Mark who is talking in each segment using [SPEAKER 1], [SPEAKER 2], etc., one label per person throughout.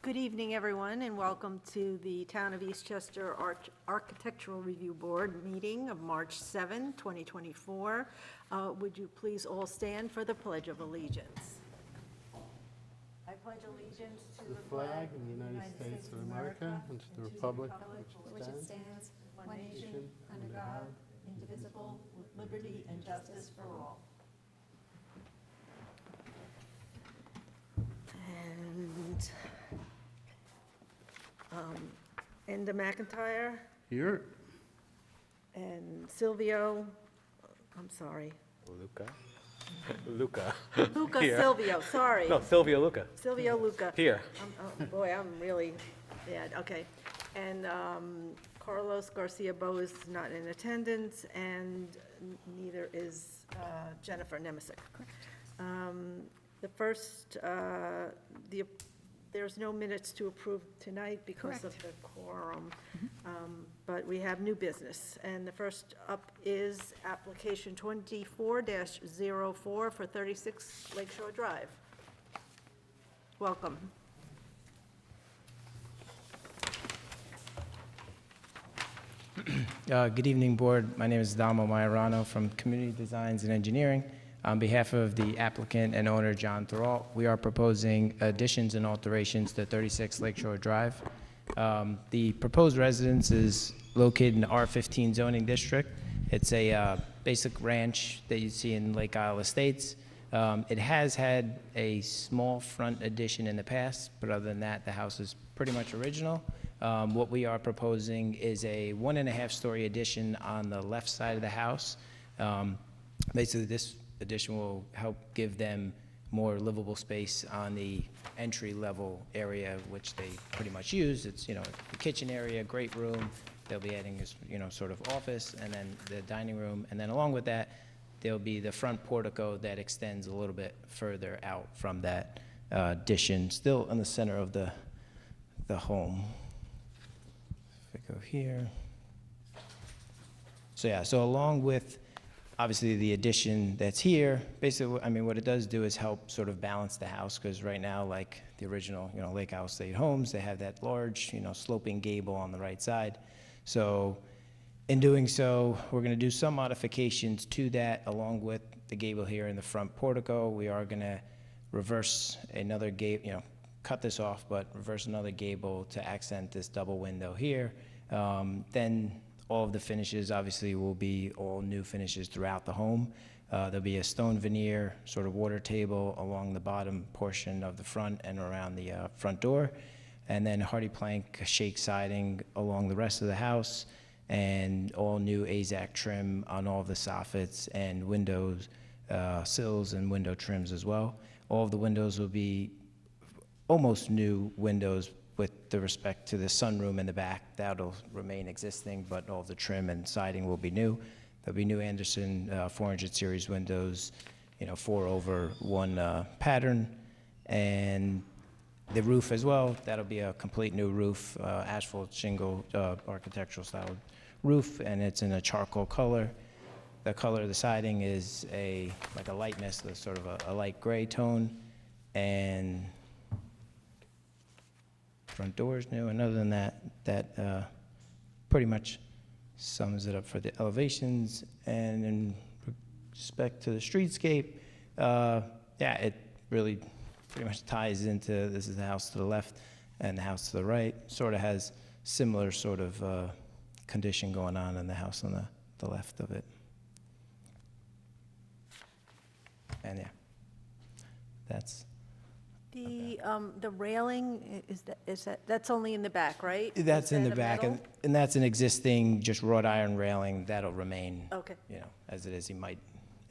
[SPEAKER 1] Good evening, everyone, and welcome to the Town of Eastchester Architectural Review Board meeting of March 7, 2024. Would you please all stand for the Pledge of Allegiance? I pledge allegiance to the
[SPEAKER 2] flag of the United States of America and to the republic which stands,
[SPEAKER 1] one nation, under God, indivisible, with liberty and justice for all. And Enda McIntyre
[SPEAKER 2] here.
[SPEAKER 1] and Silvio, I'm sorry.
[SPEAKER 3] Luca.
[SPEAKER 1] Luca
[SPEAKER 3] Here.
[SPEAKER 1] Silvio, sorry.
[SPEAKER 3] No, Silvio Luca.
[SPEAKER 1] Silvio Luca.
[SPEAKER 3] Here.
[SPEAKER 1] Oh, boy, I'm really bad, okay. And Carlos Garcia Bo is not in attendance, and neither is Jennifer Nemesic. The first, there's no minutes to approve tonight because of the quorum, but we have new business. And the first up is application 24-04 for 36 Lakeshore Drive. Welcome.
[SPEAKER 4] Good evening, Board. My name is Damo Majorano from Community Designs and Engineering. On behalf of the applicant and owner, John Thoralt, we are proposing additions and alterations to 36 Lakeshore Drive. The proposed residence is located in the R15 zoning district. It's a basic ranch that you see in Lake Isle Estates. It has had a small front addition in the past, but other than that, the house is pretty much original. What we are proposing is a 1.5-story addition on the left side of the house. Basically, this addition will help give them more livable space on the entry-level area, which they pretty much use. It's, the kitchen area, great room. They'll be adding this, sort of office, and then the dining room. And then along with that, there'll be the front portico that extends a little bit further out from that addition, still in the center of the home. If I go here. So yeah, so along with obviously the addition that's here, basically, what it does do is help sort of balance the house, because right now, like the original, Lake Isle Estate homes, they have that large, sloping gable on the right side. So in doing so, we're going to do some modifications to that, along with the gable here in the front portico. We are going to reverse another gable, cut this off, but reverse another gable to accent this double window here. Then all of the finishes obviously will be all new finishes throughout the home. There'll be a stone veneer sort of water table along the bottom portion of the front and around the front door. And then hardy plank shake siding along the rest of the house, and all new AZAC trim on all of the soffits and windows, sills and window trims as well. All of the windows will be almost new windows with the respect to the sunroom in the back. That'll remain existing, but all the trim and siding will be new. There'll be new Anderson 400 series windows, 4/1 pattern, and the roof as well. That'll be a complete new roof, asphalt shingle, architectural style roof, and it's in a charcoal color. The color of the siding is like a light mist, sort of a light gray tone, and front doors new. And other than that, that pretty much sums it up for the elevations. And in respect to the streetscape, yeah, it really pretty much ties into, this is the house to the left and the house to the right. Sort of has similar sort of condition going on in the house on the left of it. And yeah, that's
[SPEAKER 1] the railing, that's only in the back, right?
[SPEAKER 4] That's in the
[SPEAKER 1] a
[SPEAKER 4] back,
[SPEAKER 1] metal?
[SPEAKER 4] and that's an existing just wrought iron railing that'll remain.
[SPEAKER 1] Okay.
[SPEAKER 4] As it is. He might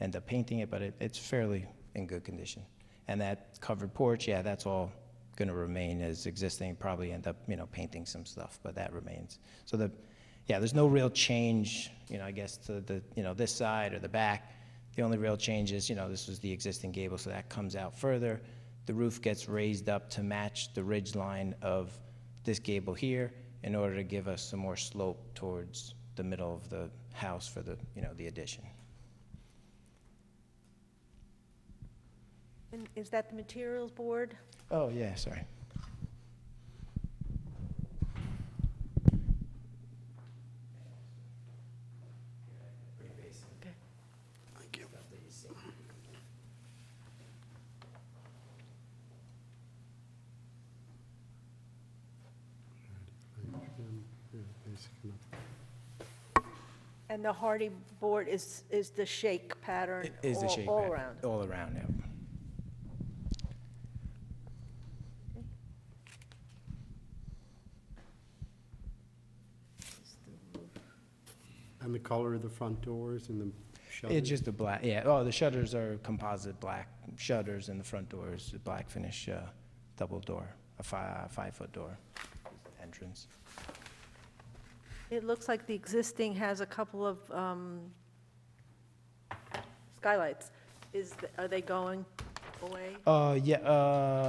[SPEAKER 4] end up painting it, but it's fairly in good condition. And that covered porch, yeah, that's all going to remain as existing. Probably end up, painting some stuff, but that remains. So there's no real change, I guess, to the, this side or the back. The only real change is, this was the existing gable, so that comes out further. The roof gets raised up to match the ridge line of this gable here in order to give us some more slope towards the middle of the house for the, the addition.
[SPEAKER 1] And is that the materials board?
[SPEAKER 4] Oh, yeah, sorry.
[SPEAKER 1] And the hardy board is the shake pattern
[SPEAKER 4] It is the
[SPEAKER 1] all
[SPEAKER 4] shape
[SPEAKER 1] all
[SPEAKER 4] pattern.
[SPEAKER 1] around?
[SPEAKER 4] All around, yeah.
[SPEAKER 2] And the color of the front doors and the shutters?
[SPEAKER 4] It's just a black, yeah, oh, the shutters are composite black shutters, and the front door is a black finish double door, a 5-foot door entrance.
[SPEAKER 1] It looks like the existing has a couple of skylights. Are they going away?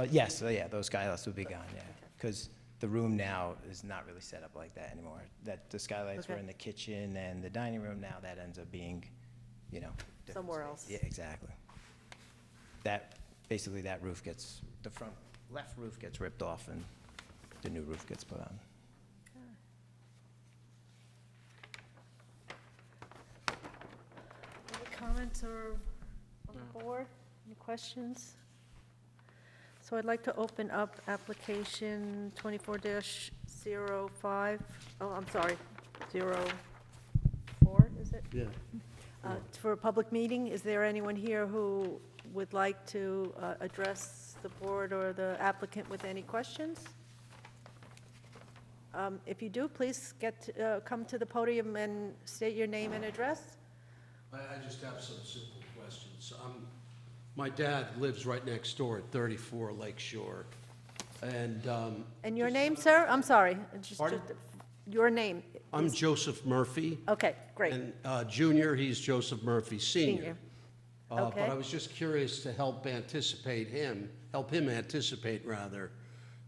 [SPEAKER 4] Yes, yeah, those skylights would be gone, yeah. Because the room now is not really set up like that anymore. The skylights were
[SPEAKER 1] Okay.
[SPEAKER 4] in the kitchen and the dining room, now that ends up being, different
[SPEAKER 1] Somewhere
[SPEAKER 4] space.
[SPEAKER 1] else.
[SPEAKER 4] Yeah, exactly. Basically that roof gets, the front left roof gets ripped off and the new roof gets put on.
[SPEAKER 1] Any comments or on the board? Any questions? So I'd like to open up application 24-05. Oh, I'm sorry, 04, is it?
[SPEAKER 2] Yeah.
[SPEAKER 1] For a public meeting. Is there anyone here who would like to address the board or the applicant with any questions? If you do, please come to the podium and state your name and address.
[SPEAKER 3] I just have some simple questions. My dad lives right next door at 34 Lake Shore, and...
[SPEAKER 1] And your name, sir? I'm sorry.
[SPEAKER 3] Pardon?
[SPEAKER 1] Your name.
[SPEAKER 3] I'm
[SPEAKER 1] is-
[SPEAKER 3] Joseph Murphy.
[SPEAKER 1] Okay, great.
[SPEAKER 3] And Junior, he's Joseph Murphy Senior.
[SPEAKER 1] Senior.
[SPEAKER 3] But
[SPEAKER 1] Okay.
[SPEAKER 3] I was just curious to help him anticipate,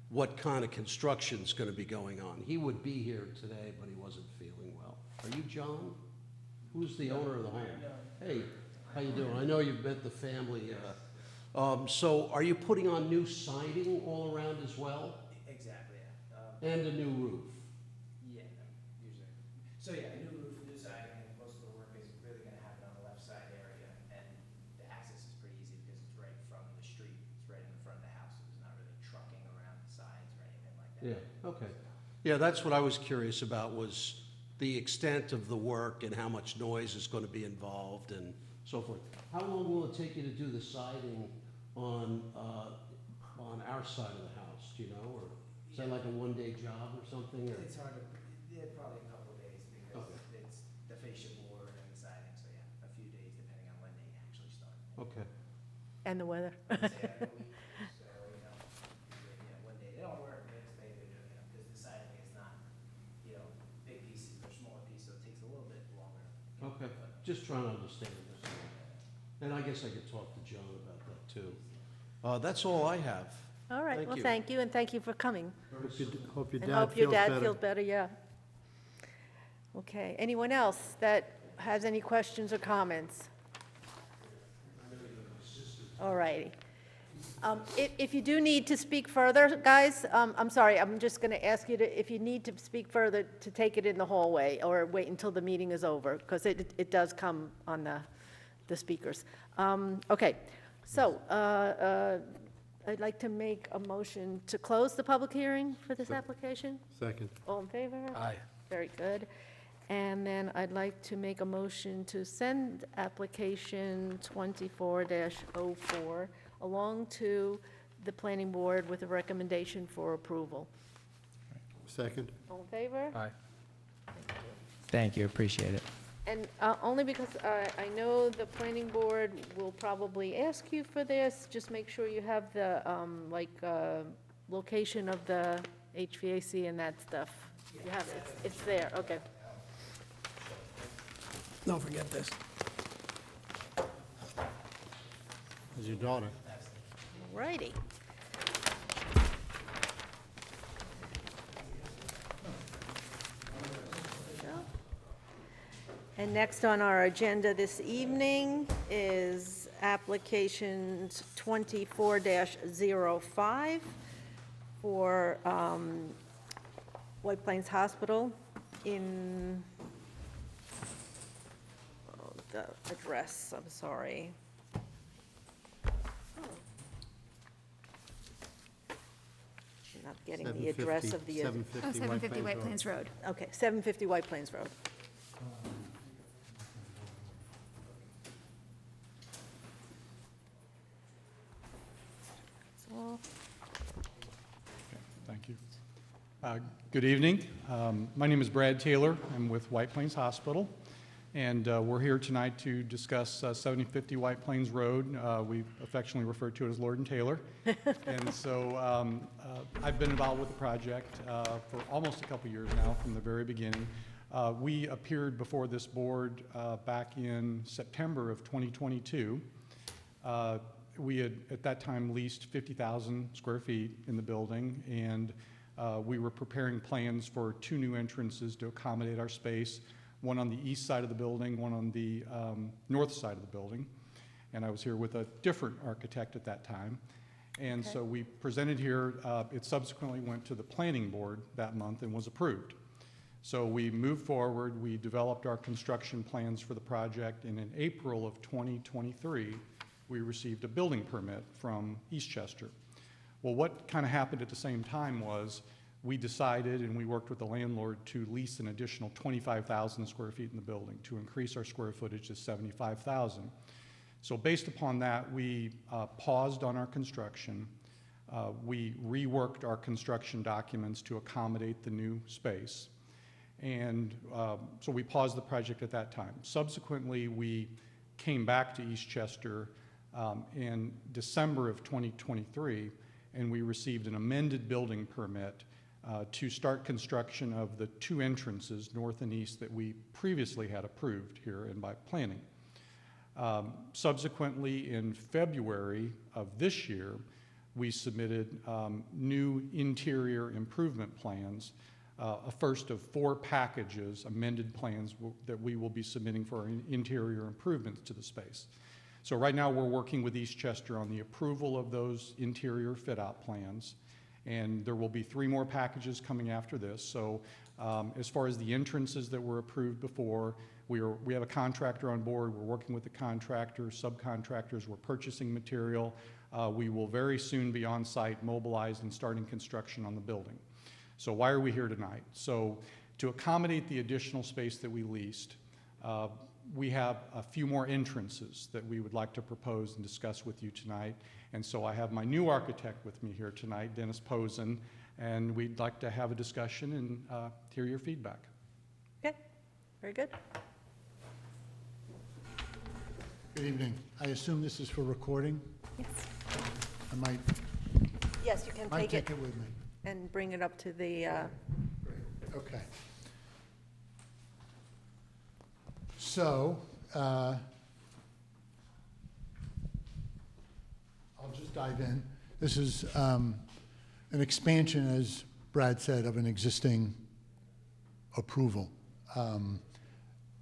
[SPEAKER 3] what kind of construction's going to be going on. He would be here today, but he wasn't feeling well. Are you John? Who's the owner of the home? Hey, how you doing? I know you've met the family. So are you putting on new siding all around as well?
[SPEAKER 4] Exactly, yeah.
[SPEAKER 3] And a new roof?
[SPEAKER 4] Yeah, usually. So yeah, new roof, new siding, and most of the work is really gonna happen on the left side area, and the access is pretty easy because it's right from the street, it's right in the front of the house, so there's not really trucking around the sides or anything like that.
[SPEAKER 3] Yeah, okay. Yeah, that's what I was curious about, was the extent of the work and how much noise is going to be involved and so forth. How long will it take you to do the siding on our side of the house, do you know? Or is that like a one-day job or something? Or?
[SPEAKER 4] It's hard to, yeah, probably a couple of days because
[SPEAKER 3] Okay.
[SPEAKER 4] it's the fascia board and the siding, so yeah, a few days depending on when they actually start.
[SPEAKER 3] Okay.
[SPEAKER 1] And the weather.
[SPEAKER 4] Say like a week, so, one day, they don't work, the next day they're doing it, because the siding is not, big pieces, they're smaller pieces, so it takes a little bit longer.
[SPEAKER 3] Okay, just trying to understand this. And I guess I could talk to John about that too. That's all I have.
[SPEAKER 1] All right,
[SPEAKER 3] Thank
[SPEAKER 1] well,
[SPEAKER 3] you.
[SPEAKER 1] thank you, and thank you for coming.
[SPEAKER 2] Hope your
[SPEAKER 1] And
[SPEAKER 2] dad
[SPEAKER 1] hope your
[SPEAKER 2] feels
[SPEAKER 1] dad
[SPEAKER 2] better.
[SPEAKER 1] feels better, yeah. Okay, anyone else that has any questions or comments? All righty. If you do need to speak further, guys, I'm sorry, I'm just going to ask you to, if you need to speak further, to take it in the hallway or wait until the meeting is over, because it does come on the speakers. Okay, so I'd like to make a motion to close the public hearing for this application.
[SPEAKER 2] Second.
[SPEAKER 1] All in favor?
[SPEAKER 3] Aye.
[SPEAKER 1] Very good. And then I'd like to make a motion to send application 24-04 along to the planning board with a recommendation for approval.
[SPEAKER 2] Second.
[SPEAKER 1] All in favor?
[SPEAKER 3] Aye.
[SPEAKER 4] Thank you, appreciate it.
[SPEAKER 1] And only because I know the planning board will probably ask you for this, just make sure you have the, location of the HVAC and that stuff. You have it, it's there, okay.
[SPEAKER 3] Don't forget this.
[SPEAKER 2] Is your daughter?
[SPEAKER 1] Righty. And next on our agenda this evening is applications 24-05 for White Plains Hospital in, the address, I'm sorry. I'm not getting the address of the,
[SPEAKER 2] 750
[SPEAKER 5] 750 White
[SPEAKER 2] Road.
[SPEAKER 5] Plains Road.
[SPEAKER 1] okay, 750 White Plains Road. Hospital.
[SPEAKER 5] Thank you. Good evening. My name is Brad Taylor. I'm with White Plains Hospital, and we're here tonight to discuss 7050 White Plains Road. We affectionately refer to it as Lord and Taylor. And so I've been involved with the project for almost a couple years now, from the very beginning. We appeared before this board back in September of 2022. We had, at that time, leased 50,000 square feet in the building, and we were preparing plans for 2 new entrances to accommodate our space, one on the east side of the building, one on the north side of the building. And I was here with a different architect at that time. And so we presented here. It subsequently went to the planning board that month and was approved. So we moved forward. We developed our construction plans for the project, and in April of 2023, we received a building permit from Eastchester. Well, what kind of happened at the same time was we decided, and we worked with the landlord, to lease an additional 25,000 square feet in the building to increase our square footage to 75,000. So based upon that, we paused on our construction. We reworked our construction documents to accommodate the new space. And so we paused the project at that time. Subsequently, we came back to Eastchester in December of 2023, and we received an amended building permit to start construction of the 2 entrances, north and east, that we previously had approved here and by planning. Subsequently, in February of this year, we submitted new interior improvement plans, a first of 4 packages, amended plans that we will be submitting for interior improvements to the space. So right now we're working with Eastchester on the approval of those interior fit-out plans, and there will be 3 more packages coming after this. So as far as the entrances that were approved before, we have a contractor on board. We're working with the contractor, subcontractors. We're purchasing material. We will very soon be on site, mobilized, and starting construction on the building. So why are we here tonight? So to accommodate the additional space that we leased, we have a few more entrances that we would like to propose and discuss with you tonight. And so I have my new architect with me here tonight, Dennis Posen, and we'd like to have a discussion and hear your feedback.
[SPEAKER 1] Okay, very good.
[SPEAKER 6] Good evening. I assume this is for recording?
[SPEAKER 1] Yes.
[SPEAKER 6] I might
[SPEAKER 1] Yes, you can take it
[SPEAKER 6] it with me.
[SPEAKER 1] and bring it up to the,
[SPEAKER 6] Okay. So, I'll just dive in. This is an expansion, as Brad said, of an existing approval.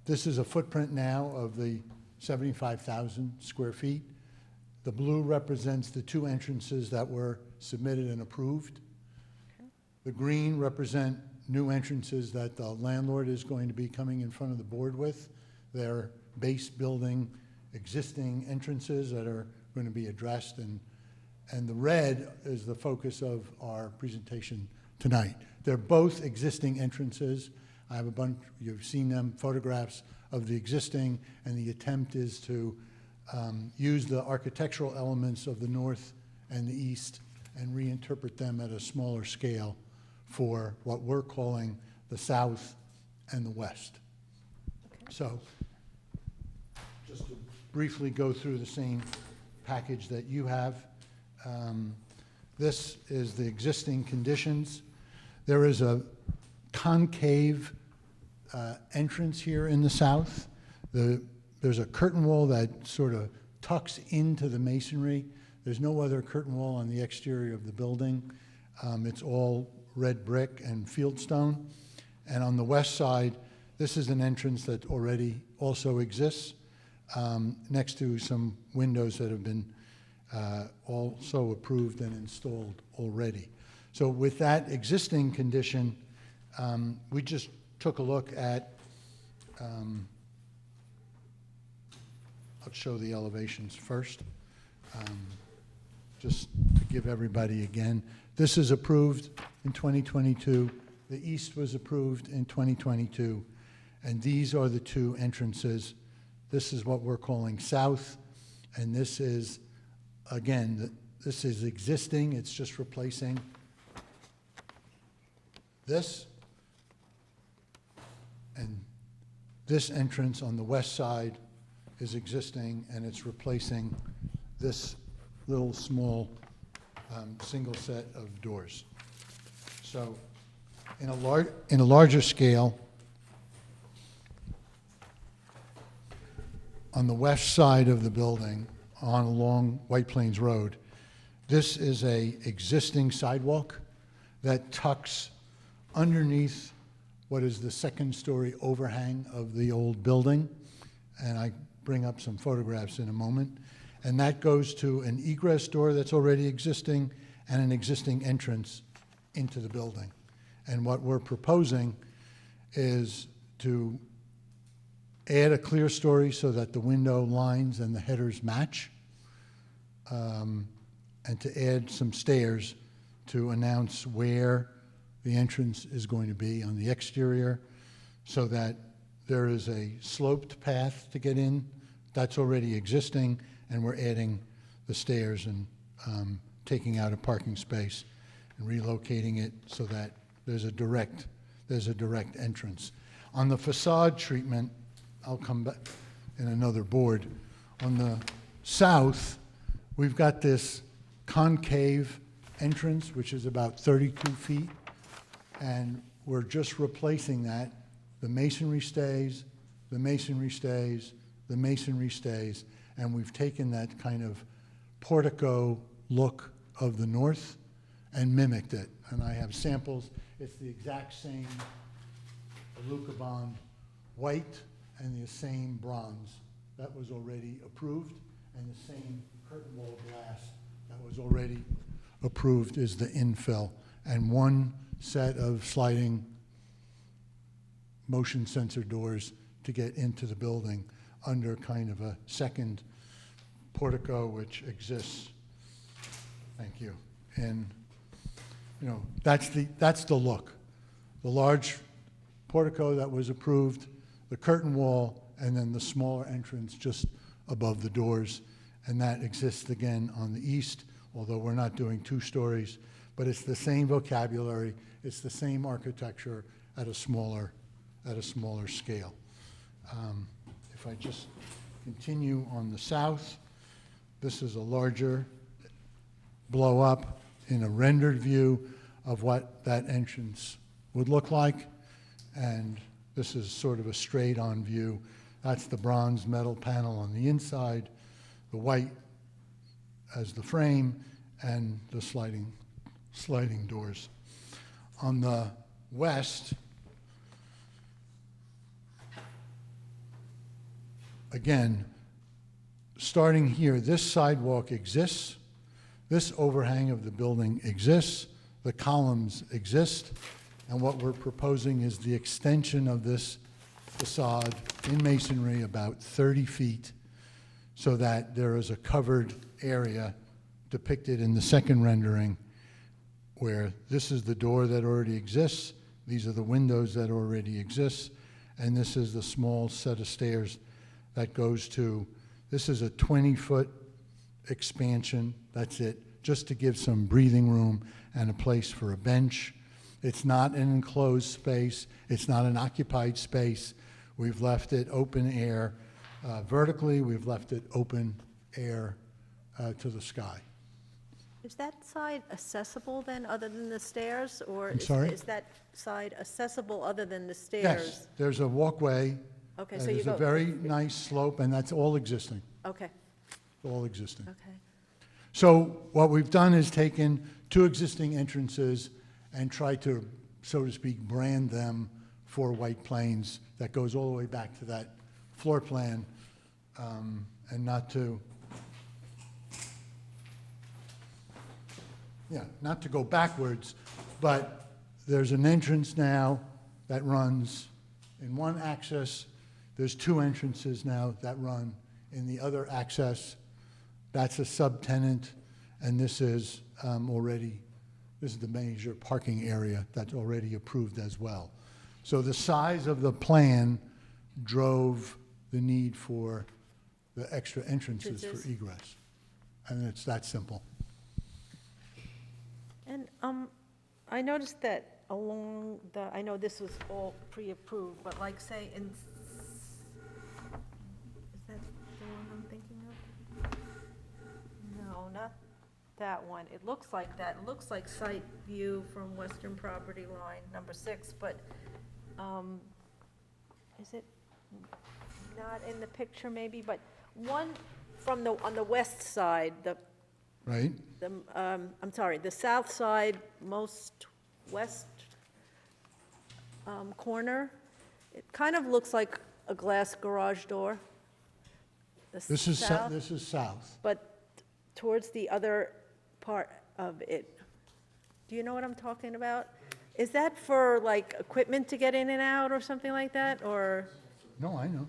[SPEAKER 6] This is a footprint now of the 75,000 square feet. The blue represents the 2 entrances that were submitted and approved.
[SPEAKER 1] Okay.
[SPEAKER 6] The green represent new entrances that the landlord is going to be coming in front of the board with. They're base building existing entrances that are going to be addressed, and the red is the focus of our presentation tonight. They're both existing entrances. I have a bunch, you've seen them, photographs of the existing, and the attempt is to use the architectural elements of the north and the east and reinterpret them at a smaller scale for what we're calling the south and the west.
[SPEAKER 1] okay.
[SPEAKER 6] So, just to briefly go through the same package that you have. This is the existing conditions. There is a concave entrance here in the south. There's a curtain wall that sort of tucks into the masonry. There's no other curtain wall on the exterior of the building. It's all red brick and fieldstone. And on the west side, this is an entrance that already also exists next to some windows that have been also approved and installed already. So with that existing condition, we just took a look at, I'll show the elevations first, just to give everybody again. This is approved in 2022. The east was approved in 2022. And these are the 2 entrances. This is what we're calling south, and this is, again, this is existing, it's just replacing this. And this entrance on the west side is existing, and it's replacing this little small single set of doors. So in a larger scale, on the west side of the building, along White Plains Road, this is a existing sidewalk that tucks underneath what is the second-story overhang of the old building, and I bring up some photographs in a moment. And that goes to an egress door that's already existing and an existing entrance into the building. And what we're proposing is to add a clear story so that the window lines and the headers match, and to add some stairs to announce where the entrance is going to be on the exterior, so that there is a sloped path to get in that's already existing, and we're adding the stairs and taking out a parking space and relocating it so that there's a direct entrance. On the facade treatment, I'll come back in another board. On the south, we've got this concave entrance, which is about 32 feet, and we're just replacing that. The masonry stays, the masonry stays, the masonry stays, and we've taken that kind of portico look of the north and mimicked it. And I have samples. It's the exact same Alucobond white and the same bronze that was already approved, and the same curtain wall glass that was already approved is the infill, and one set of sliding motion sensor doors to get into the building under kind of a second portico which exists. Thank you. And you know, that's the look. The large portico that was approved, the curtain wall, and then the smaller entrance just above the doors. And that exists again on the east, although we're not doing 2 stories, but it's the same vocabulary, it's the same architecture at a smaller scale. If I just continue on the south, this is a larger blow up in a rendered view of what that entrance would look like. And this is sort of a straight on view. That's the bronze metal panel on the inside, the white as the frame, and the sliding doors. On the west, again, starting here, this sidewalk exists, this overhang of the building exists, the columns exist, and what we're proposing is the extension of this facade in masonry about 30 feet so that there is a covered area depicted in the second rendering where this is the door that already exists, these are the windows that already exist, and this is the small set of stairs that goes to, this is a 20-foot expansion, that's it, just to give some breathing room and a place for a bench. It's not an enclosed space, it's not an occupied space. We've left it open air. Vertically, we've left it open air to the sky.
[SPEAKER 1] Is that side accessible then, other than the stairs? Or
[SPEAKER 6] I'm sorry?
[SPEAKER 1] is that side accessible other than the stairs?
[SPEAKER 6] Yes, there's a walkway.
[SPEAKER 1] Okay, so you
[SPEAKER 6] There's
[SPEAKER 1] go.
[SPEAKER 6] a very nice slope, and that's all existing,
[SPEAKER 1] Okay,
[SPEAKER 6] all existing.
[SPEAKER 1] okay.
[SPEAKER 6] So what we've done is taken 2 existing entrances and tried to, so to speak, brand them for White Plains. That goes all the way back to that floor plan, and not to go backwards, but there's an entrance now that runs in one axis. There's 2 entrances now that run in the other axis. That's a subtenant, and this is this is the major parking area that's already approved as well. So the size of the plan drove the need for the extra entrances for egress. And it's that simple.
[SPEAKER 1] And I noticed that along the, I know this was all pre-approved, but like say in, is that the one I'm thinking of? No, not that one. It looks like that. It looks like site view from western property line, number 6, but is it not in the picture maybe? But one from the, on the west side,
[SPEAKER 6] Right?
[SPEAKER 1] I'm sorry, the south side, most west corner, it kind of looks like a glass garage door. The
[SPEAKER 6] This is,
[SPEAKER 1] south,
[SPEAKER 6] this is south.
[SPEAKER 1] but towards the other part of it. Do you know what I'm talking about? Is that for like equipment to get in and out or something like that, or?
[SPEAKER 6] No, I know.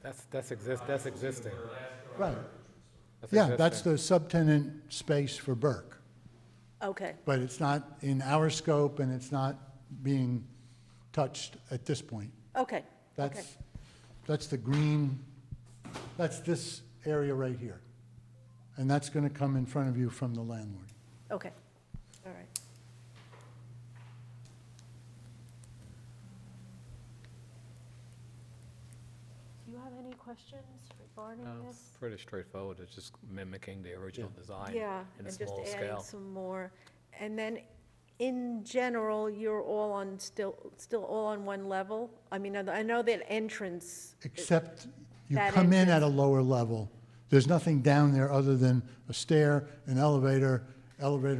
[SPEAKER 7] That's existing.
[SPEAKER 6] Right.
[SPEAKER 7] That's
[SPEAKER 6] Yeah, that's
[SPEAKER 7] existing.
[SPEAKER 6] the subtenant space for Burke.
[SPEAKER 1] Okay,
[SPEAKER 6] But it's not in our scope, and it's not being touched at this point.
[SPEAKER 1] okay, okay,
[SPEAKER 6] That's the green, that's this area right here. And that's going to come in front of you from the landlord.
[SPEAKER 1] okay, all right. Do you have any questions regarding
[SPEAKER 7] No,
[SPEAKER 1] this?
[SPEAKER 7] it's pretty straightforward. It's just mimicking the original design
[SPEAKER 1] Yeah,
[SPEAKER 7] in a
[SPEAKER 1] and just
[SPEAKER 7] small
[SPEAKER 1] adding
[SPEAKER 7] scale.
[SPEAKER 1] some more. And then, in general, you're all on, still all on one level? I mean, I know that entrance,
[SPEAKER 6] Except you
[SPEAKER 1] That
[SPEAKER 6] come in at
[SPEAKER 1] entrance.
[SPEAKER 6] a lower level. There's nothing down there other than a stair, an elevator,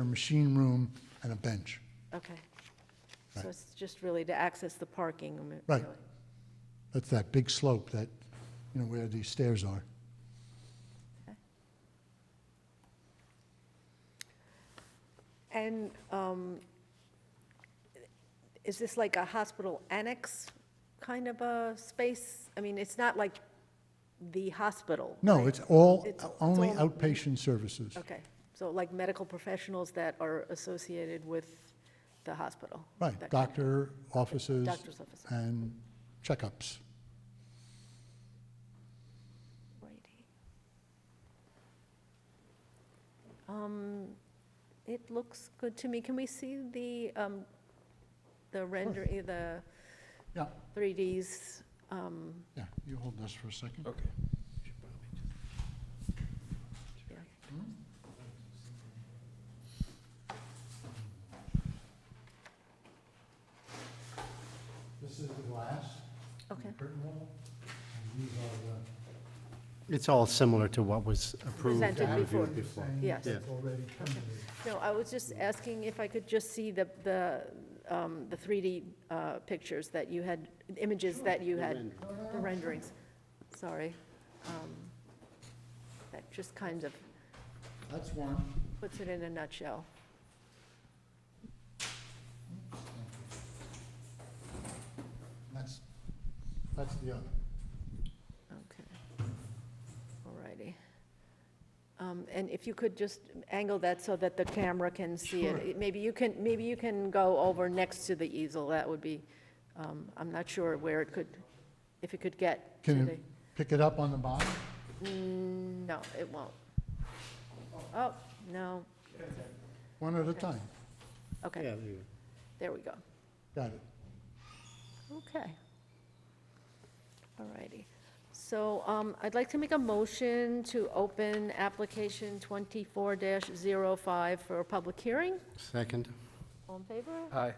[SPEAKER 6] machine room, and a bench.
[SPEAKER 1] okay. So
[SPEAKER 6] Right.
[SPEAKER 1] it's just really to access the parking,
[SPEAKER 6] Right.
[SPEAKER 1] really.
[SPEAKER 6] That's that big slope that, you know, where these stairs are.
[SPEAKER 1] And is this like a hospital annex kind of a space? I mean, it's not like the hospital,
[SPEAKER 6] No,
[SPEAKER 1] right?
[SPEAKER 6] it's all,
[SPEAKER 1] It's
[SPEAKER 6] only
[SPEAKER 1] all-
[SPEAKER 6] outpatient services.
[SPEAKER 1] Okay, so like medical professionals that are associated with the hospital?
[SPEAKER 6] Right,
[SPEAKER 1] that kind of-
[SPEAKER 6] doctor offices
[SPEAKER 1] Doctor's office.
[SPEAKER 6] and checkups.
[SPEAKER 1] Righty. It looks good to me. Can we see the render, the
[SPEAKER 6] Yeah,
[SPEAKER 1] 3Ds?
[SPEAKER 6] yeah, you hold this for a second.
[SPEAKER 7] Okay.
[SPEAKER 1] Yeah.
[SPEAKER 6] This is the glass.
[SPEAKER 1] Okay.
[SPEAKER 6] Curtain wall, and these are
[SPEAKER 2] It's all similar to what was approved
[SPEAKER 1] Presented
[SPEAKER 2] and reviewed
[SPEAKER 1] before.
[SPEAKER 2] before.
[SPEAKER 1] Yes.
[SPEAKER 6] the, it's already permitted.
[SPEAKER 1] No, I was just asking if I could just see the 3D pictures that you had, images that you had, the renderings. Sorry. That just kind of
[SPEAKER 6] That's one.
[SPEAKER 1] puts it in a nutshell.
[SPEAKER 6] That's the other.
[SPEAKER 1] Okay. All righty. And if you could just angle that so that the camera can see
[SPEAKER 6] Sure.
[SPEAKER 1] it. Maybe you can go over next to the easel. That would be, I'm not sure where it could, if it could get to
[SPEAKER 6] Can
[SPEAKER 1] the.
[SPEAKER 6] you pick it up on the bottom?
[SPEAKER 1] No, it won't. Oh, no,
[SPEAKER 6] One at a time.
[SPEAKER 1] okay,
[SPEAKER 2] Yeah, there you
[SPEAKER 1] there we go.
[SPEAKER 6] Got it.
[SPEAKER 1] Okay. All righty. So I'd like to make a motion to open application 24-05 for a public hearing.
[SPEAKER 2] go. Second.
[SPEAKER 1] All in favor?
[SPEAKER 7] Aye.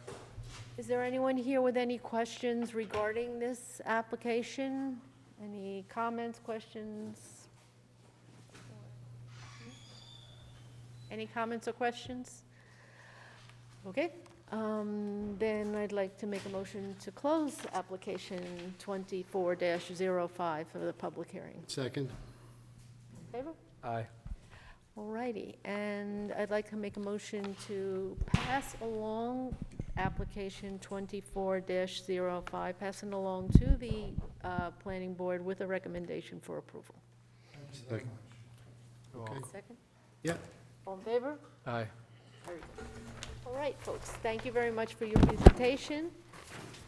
[SPEAKER 1] Is there anyone here with any questions regarding this application? Any comments, questions? Any comments or questions? Okay, then I'd like to make a motion to close application 24-05 for the public hearing.
[SPEAKER 2] Second.
[SPEAKER 1] In favor?
[SPEAKER 7] Aye.
[SPEAKER 1] All righty, and I'd like to make a motion to pass along application 24-05, passing along to the planning board with a recommendation for approval.
[SPEAKER 2] Second. Okay.
[SPEAKER 1] Second?
[SPEAKER 2] Yeah.
[SPEAKER 1] All in favor?
[SPEAKER 7] Aye.
[SPEAKER 1] Very good. All right, folks, thank you very much for your presentation,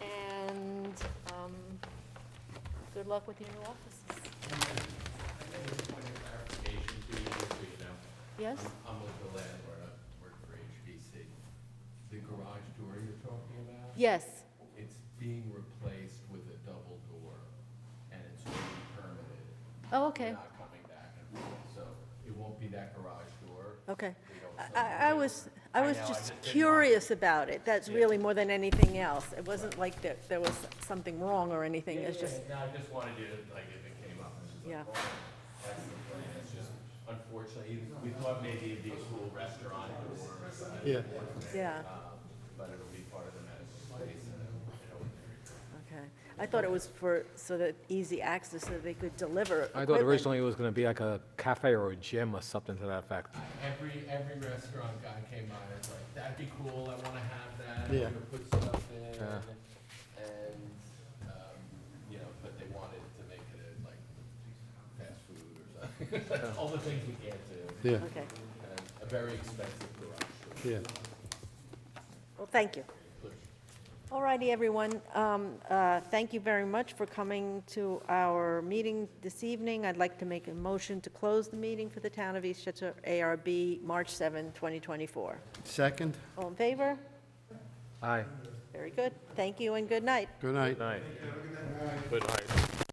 [SPEAKER 1] and good luck with your new offices.
[SPEAKER 8] Clarification to you, just so you know.
[SPEAKER 1] Yes?
[SPEAKER 8] I'm with the landlord.
[SPEAKER 1] Yes.
[SPEAKER 8] It's being replaced with a double door, and it's already permitted.
[SPEAKER 1] Oh, okay,
[SPEAKER 8] Not coming back and forth, so it won't be that garage door.
[SPEAKER 1] okay.
[SPEAKER 8] We don't
[SPEAKER 1] I was
[SPEAKER 8] know,
[SPEAKER 1] just curious about it. That's really more than anything else. It wasn't like that there was something wrong or anything. It's just,
[SPEAKER 8] No, I just wanted you to, like, if it came up, it's just
[SPEAKER 1] yeah.
[SPEAKER 8] like, oh, that's the plan. It's just, unfortunately, we thought maybe it'd be a cool restaurant door or something.
[SPEAKER 2] Yeah.
[SPEAKER 1] Yeah,
[SPEAKER 8] But it'll be part of the medical space and an open area.
[SPEAKER 1] okay. I thought it was for, so that easy access, so they could deliver
[SPEAKER 7] I
[SPEAKER 1] equipment.
[SPEAKER 7] thought originally it was gonna be like a cafe or a gym or something to that effect.
[SPEAKER 8] Every restaurant guy came by and was like, that'd be cool, I wanna have that,
[SPEAKER 2] Yeah.
[SPEAKER 8] I'm gonna put stuff in.
[SPEAKER 7] Yeah.
[SPEAKER 8] And, you know, but they wanted to make it like fast food or something. All the things we can't do.
[SPEAKER 2] Yeah,
[SPEAKER 1] Okay,
[SPEAKER 8] And a very expensive garage door.
[SPEAKER 2] yeah.
[SPEAKER 1] well, thank you. All righty, everyone. Thank you very much for coming to our meeting this evening. I'd like to make a motion to close the meeting for the Town of Eastchester ARB, March 7, 2024.
[SPEAKER 2] Second,
[SPEAKER 1] All in favor?
[SPEAKER 7] Aye.
[SPEAKER 1] Very good. Thank you and good night.
[SPEAKER 2] good night.
[SPEAKER 7] Night. Good night.